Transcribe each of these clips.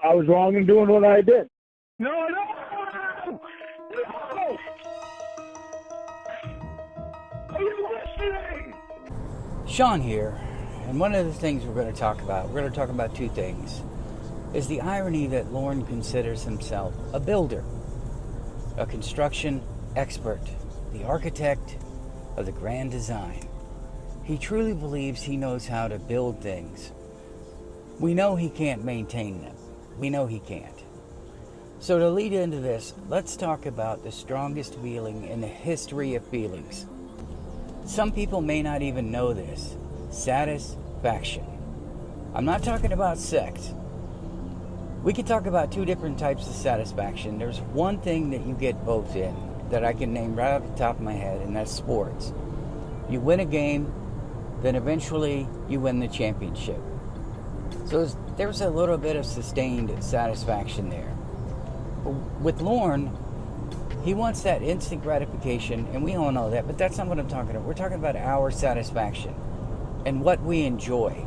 I was wrong in doing what I did. No, no! No! Are you listening? Sean here, and one of the things we're going to talk about two things, is the irony that Lorne considers himself a builder, a construction expert, the architect of the grand design. He truly believes he knows how to build things. We know he can't maintain them. We know he can't. So to lead into this, let's talk about the strongest feeling in the history of feelings. Some people may not even know this. Satisfaction. I'm not talking about sex. We can talk about two different types of satisfaction. There's one thing that you get both in that I can name right off the top of my head, and that's sports. You win a game, then eventually you win the championship. So there's a little bit of sustained satisfaction there. But with Lorne, he wants that instant gratification, and we all know that, but that's not what I'm talking about. We're talking about our satisfaction and what we enjoy.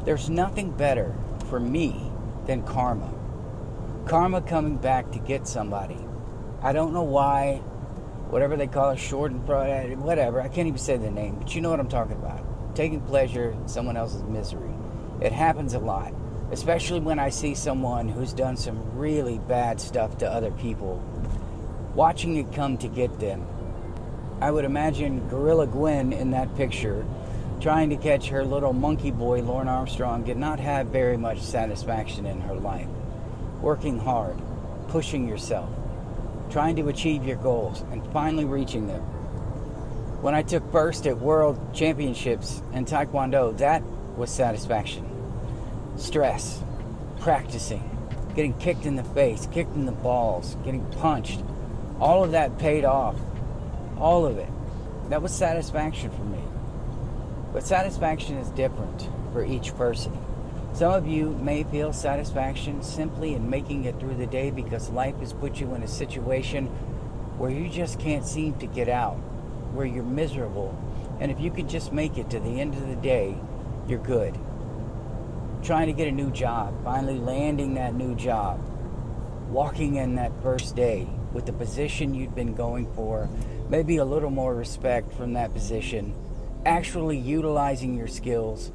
There's nothing better for me than karma. Karma coming back to get somebody. I don't know why, whatever they call it, short and broad, whatever. I can't even say the name, but you know what I'm talking about. Taking pleasure in someone else's misery. It happens a lot, especially when I see someone who's done some really bad stuff to other people. Watching it come to get them. I would imagine Gorilla Gwen in that picture trying to catch her little monkey boy, Lorne Armstrong, did not have very much satisfaction in her life. Working hard, pushing yourself, trying to achieve your goals, and finally reaching them. When I took first at World Championships in Taekwondo, that was satisfaction. Stress, practicing, getting kicked in the face, kicked in the balls, getting punched. All of that paid off. All of it. That was satisfaction for me. But satisfaction is different for each person. Some of you may feel satisfaction simply in making it through the day because life has put you in a situation where you just can't seem to get out, where you're miserable. And if you could just make it to the end of the day, you're good. Trying to get a new job, finally landing that new job, walking in that first day with the position you'd been going for, maybe a little more respect from that position, actually utilizing your skills.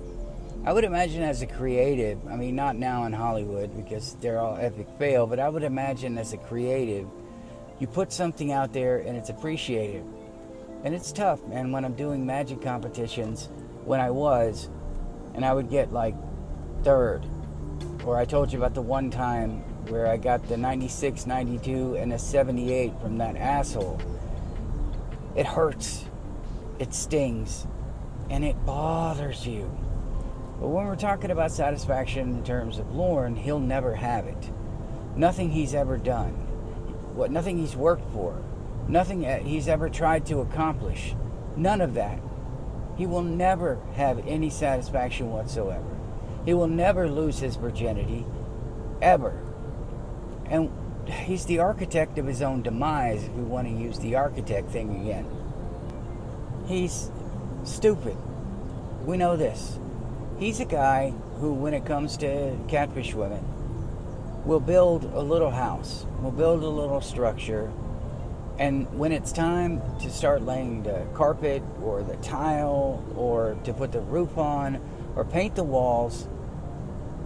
I would imagine as a creative, I mean not now in Hollywood because they're all epic fail, but I would imagine as a creative, you put something out there and it's appreciated. And it's tough, man, when I'm doing magic competitions, when I was, and I would get like third. Or I told you about the one time where I got the 96, 92, and a 78 from that asshole. It hurts. It stings. And it bothers you. But when we're talking about satisfaction in terms of Lorne, he'll never have it. Nothing he's ever done. Nothing he's worked for. Nothing he's ever tried to accomplish. None of that. He will never have any satisfaction whatsoever. He will never lose his virginity. Ever. And he's the architect of his own demise, if we want to use the architect thing again. He's stupid. We know this. He's a guy who, when it comes to catfish women, will build a little house, will build a little structure, and when it's time to start laying the carpet or the tile or to put the roof on or paint the walls,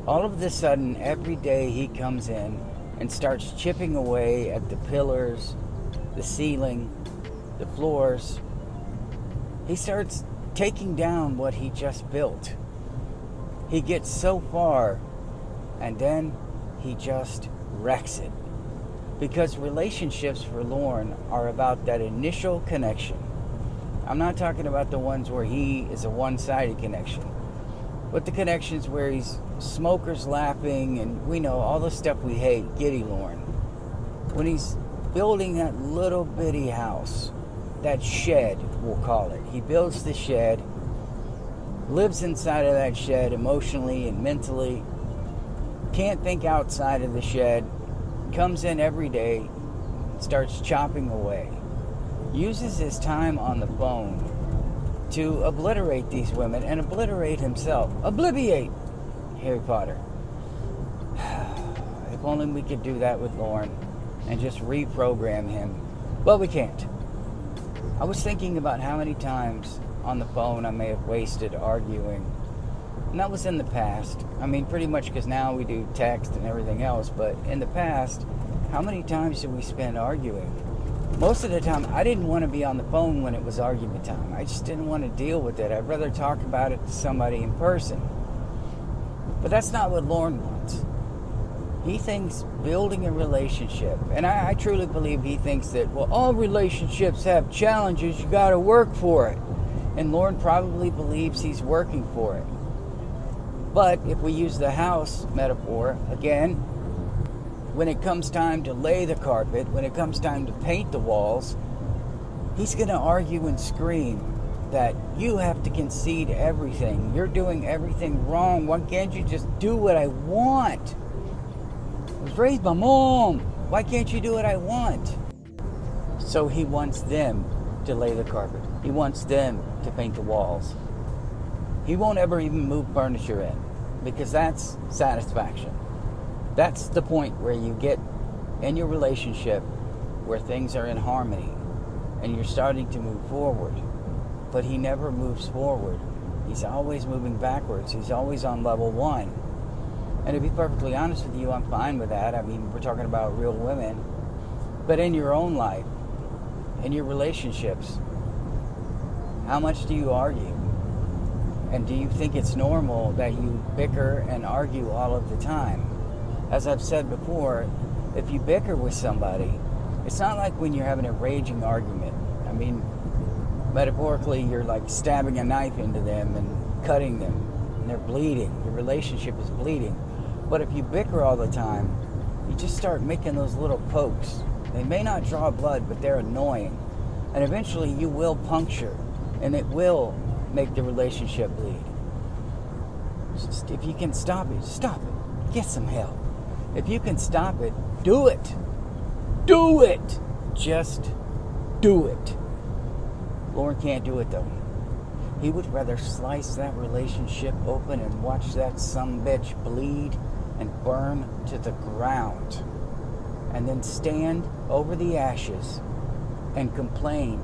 all of a sudden, every day he comes in and starts chipping away at the pillars, the ceiling, the floors. He starts taking down what he just built. He gets so far, and then he just wrecks it. Because relationships for Lorne are about that initial connection. I'm not talking about the ones where he is a one-sided connection, but the connections where he's smokers laughing, and we know all the stuff we hate, giddy Lorne. When he's building that little bitty house, that shed, we'll call it. He builds the shed, lives inside of that shed emotionally and mentally, can't think outside of the shed, comes in every day, starts chopping away, uses his time on the phone to obliterate these women and obliterate himself. Obliviate, Harry Potter. If only we could do that with Lorne and just reprogram him. But we can't. I was thinking about how many times on the phone I may have wasted arguing. And that was in the past. I mean, pretty much because now we do text and everything else. But in the past, how many times did we spend arguing? Most of the time, I didn't want to be on the phone when it was argument time. I just didn't want to deal with it. I'd rather talk about it to somebody in person. But that's not what Lorne wants. He thinks building a relationship, and I truly believe he thinks that, well, all relationships have challenges, you got to work for it. And Lorne probably believes he's working for it. But if we use the house metaphor, again, when it comes time to lay the carpet, when it comes time to paint the walls, he's going to argue and scream that you have to concede everything. You're doing everything wrong. Why can't you just do what I want? I was raised by Mom. Why can't you do what I want? So he wants them to lay the carpet. He wants them to paint the walls. He won't ever even move furniture in because that's satisfaction. That's the point where you get in your relationship where things are in harmony and you're starting to move forward. But he never moves forward. He's always moving backwards. He's always on level one. And to be perfectly honest with you, I'm fine with that. I mean, we're talking about real women. But in your own life, in your relationships, how much do you argue? And do you think it's normal that you bicker and argue all of the time? As I've said before, if you bicker with somebody, it's not like when you're having a raging argument. I mean, metaphorically, you're like stabbing a knife into them and cutting them, and they're bleeding. Your relationship is bleeding. But if you bicker all the time, you just start making those little pokes. They may not draw blood, but they're annoying. And eventually you will puncture, and it will make the relationship bleed. Just, if you can stop it, stop it. Get some help. If you can stop it, do it. Do it. Just do it. Lorne can't do it though. He would rather slice that relationship open and watch that sumbitch bleed and burn to the ground, and then stand over the ashes and complain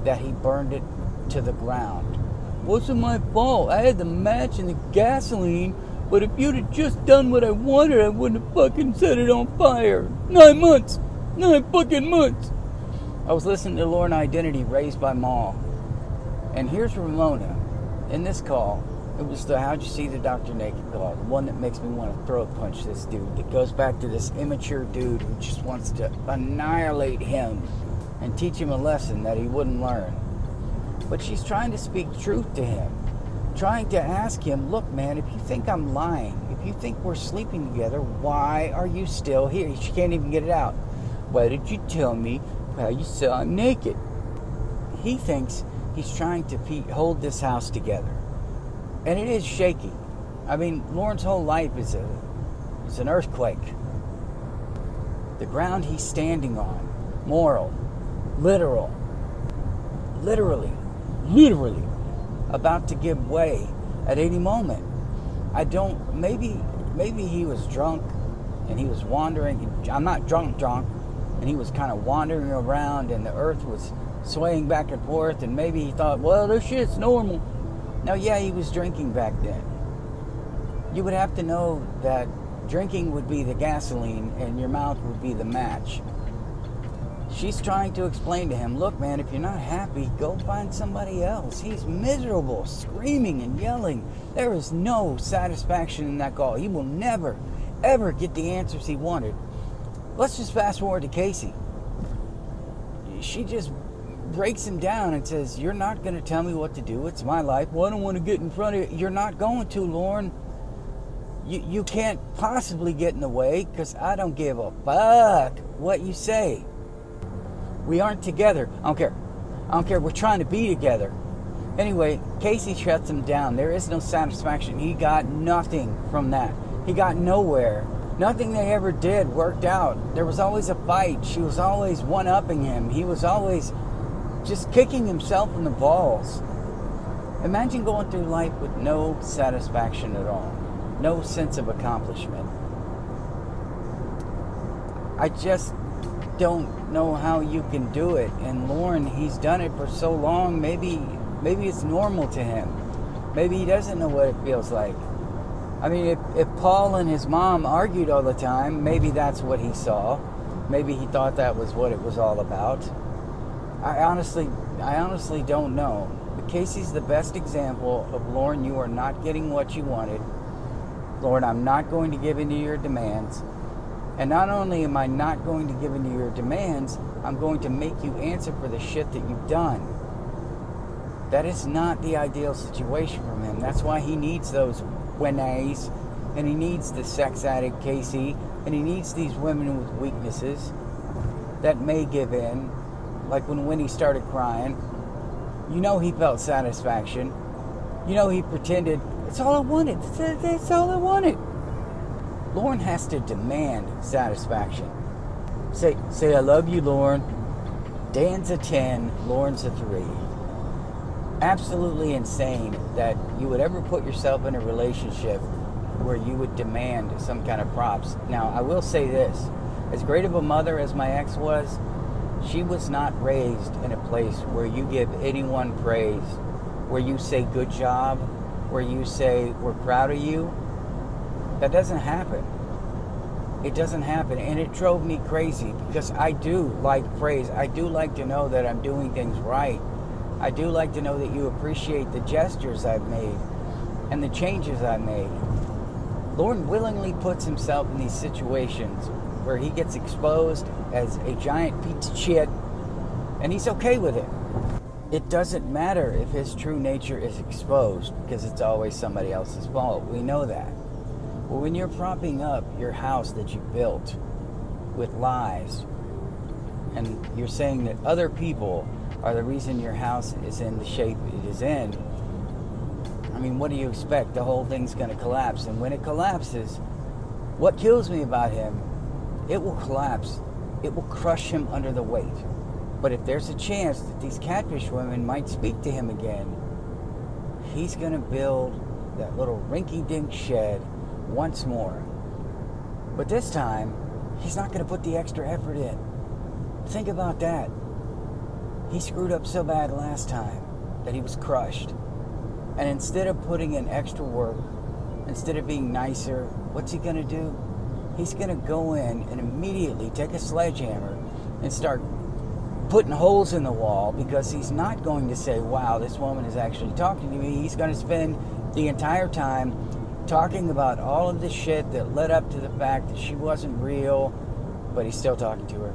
that he burned it to the ground. Wasn't my fault. I had the match and the gasoline, but if you'd have just done what I wanted, I wouldn't have fucking set it on fire. 9 months. 9 fucking months. I was listening to Lorne Identity, Raised by Ma. And here's Ramona. In this call, it was the How'd You See the Dr. Naked call. The one that makes me want to throat punch this dude. That goes back to this immature dude who just wants to annihilate him and teach him a lesson that he wouldn't learn. But she's trying to speak truth to him. Trying to ask him, look, man, if you think I'm lying, if you think we're sleeping together, why are you still here? She can't even get it out. Why did you tell me how you saw I'm naked? He thinks he's trying to hold this house together. And it is shaky. I mean, Lorne's whole life is an earthquake. The ground he's standing on, moral, literally, about to give way at any moment. Maybe he was drunk and he was wandering. I'm not drunk, and he was kind of wandering around and the earth was swaying back and forth, and maybe he thought, well, this shit's normal. Now, yeah, he was drinking back then. You would have to know that drinking would be the gasoline and your mouth would be the match. She's trying to explain to him, look, man, if you're not happy, go find somebody else. He's miserable, screaming and yelling. There is no satisfaction in that call. He will never, ever get the answers he wanted. Let's just fast forward to Casey. She just breaks him down and says, you're not going to tell me what to do. It's my life. Well, I don't want to get in front of you. You're not going to, Lorne. You can't possibly get in the way because I don't give a fuck what you say. We aren't together. I don't care. We're trying to be together. Anyway, Casey shuts him down. There is no satisfaction. He got nothing from that. He got nowhere. Nothing they ever did worked out. There was always a fight. She was always one-upping him. He was always just kicking himself in the balls. Imagine going through life with no satisfaction at all. No sense of accomplishment. I just don't know how you can do it. And Lorne, he's done it for so long. Maybe it's normal to him. Maybe he doesn't know what it feels like. I mean, if Paul and his mom argued all the time, maybe that's what he saw. Maybe he thought that was what it was all about. I honestly don't know. But Casey's the best example of, Lorne, you are not getting what you wanted. Lord, I'm not going to give in to your demands. And not only am I not going to give in to your demands, I'm going to make you answer for the shit that you've done. That is not the ideal situation from him. That's why he needs those Wenays, and he needs the sex addict Casey, and he needs these women with weaknesses that may give in. Like when Winnie started crying, you know he felt satisfaction. You know he pretended, it's all I wanted. That's all I wanted. Lorne has to demand satisfaction. Say I love you, Lorne. Dan's a 10, Lorne's a 3. Absolutely insane that you would ever put yourself in a relationship where you would demand some kind of props. Now, I will say this. As great of a mother as my ex was, she was not raised in a place where you give anyone praise, where you say good job, where you say we're proud of you. That doesn't happen. It doesn't happen. And it drove me crazy because I do like praise. I do like to know that I'm doing things right. I do like to know that you appreciate the gestures I've made and the changes I've made. Lorne willingly puts himself in these situations where he gets exposed as a giant piece of shit, and he's okay with it. It doesn't matter if his true nature is exposed because it's always somebody else's fault. We know that. But when you're propping up your house that you built with lies, and you're saying that other people are the reason your house is in the shape it is in, I mean, what do you expect? The whole thing's going to collapse. And when it collapses, what kills me about him, it will collapse. It will crush him under the weight. But if there's a chance that these catfish women might speak to him again, he's going to build that little rinky-dink shed once more. But this time, he's not going to put the extra effort in. Think about that. He screwed up so bad last time that he was crushed. And instead of putting in extra work, instead of being nicer, what's he going to do? He's going to go in and immediately take a sledgehammer and start putting holes in the wall, because he's not going to say, wow, this woman is actually talking to me. He's going to spend the entire time talking about all of the shit that led up to the fact that she wasn't real, but he's still talking to her,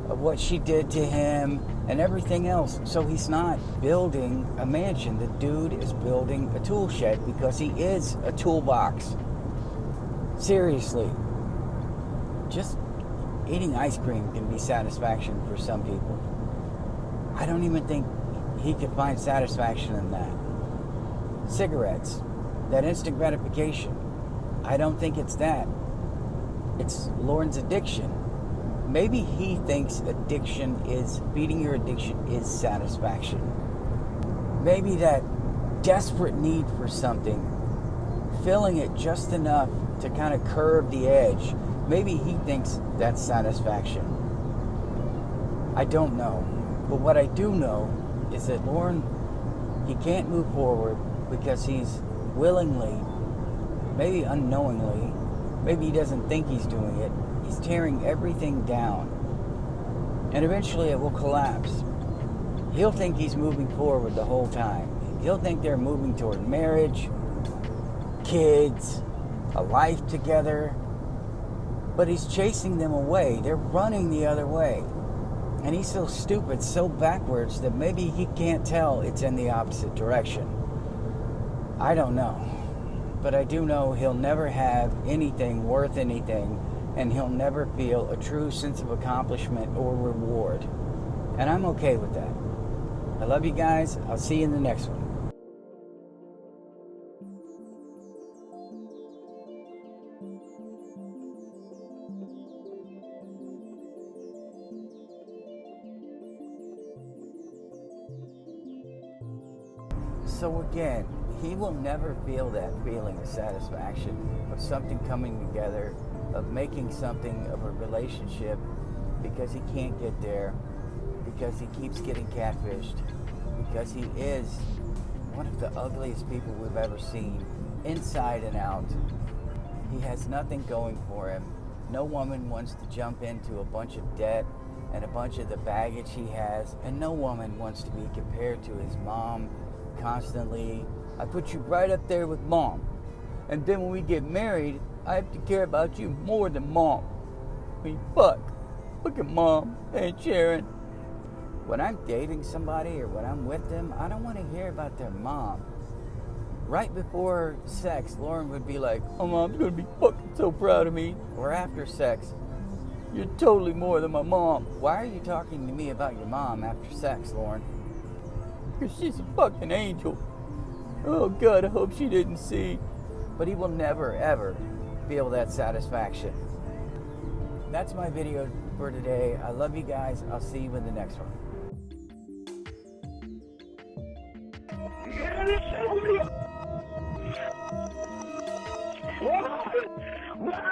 of what she did to him and everything else. So he's not building a mansion. The dude is building a tool shed because he is a toolbox. Seriously. Just eating ice cream can be satisfaction for some people. I don't even think he could find satisfaction in that. Cigarettes, that instant gratification, I don't think it's that. It's Lorne's addiction. Maybe he thinks beating your addiction is satisfaction. Maybe that desperate need for something, filling it just enough to kind of curve the edge, maybe he thinks that's satisfaction. I don't know. But what I do know is that Lorne, he can't move forward because he's willingly, maybe unknowingly, maybe he doesn't think he's doing it, he's tearing everything down. And eventually it will collapse. He'll think he's moving forward the whole time. He'll think they're moving toward marriage, kids, a life together. But he's chasing them away. They're running the other way. And he's so stupid, so backwards, that maybe he can't tell it's in the opposite direction. I don't know. But I do know he'll never have anything worth anything, and he'll never feel a true sense of accomplishment or reward. And I'm okay with that. I love you guys. I'll see you in the next one. So again, he will never feel that feeling of satisfaction, of something coming together of making something of a relationship because he can't get there, because he keeps getting catfished, because he is one of the ugliest people we've ever seen, inside and out. He has nothing going for him. No woman wants to jump into a bunch of debt and a bunch of the baggage he has, and no woman wants to be compared to his mom constantly. I put you right up there with mom, and then when we get married, I have to care about you more than mom. I mean, fuck. Look at mom and Sharon. When I'm dating somebody or when I'm with them, I don't want to hear about their mom. Right before sex, Lorne would be like, oh, mom's going to be fucking so proud of me. Or after sex, you're totally more than my mom. Why are you talking to me about your mom after sex, Lorne? Because she's a fucking angel. Oh, God, I hope she didn't see. But he will never, ever feel that satisfaction. That's my video for today. I love you guys. I'll see you in the next one. Why?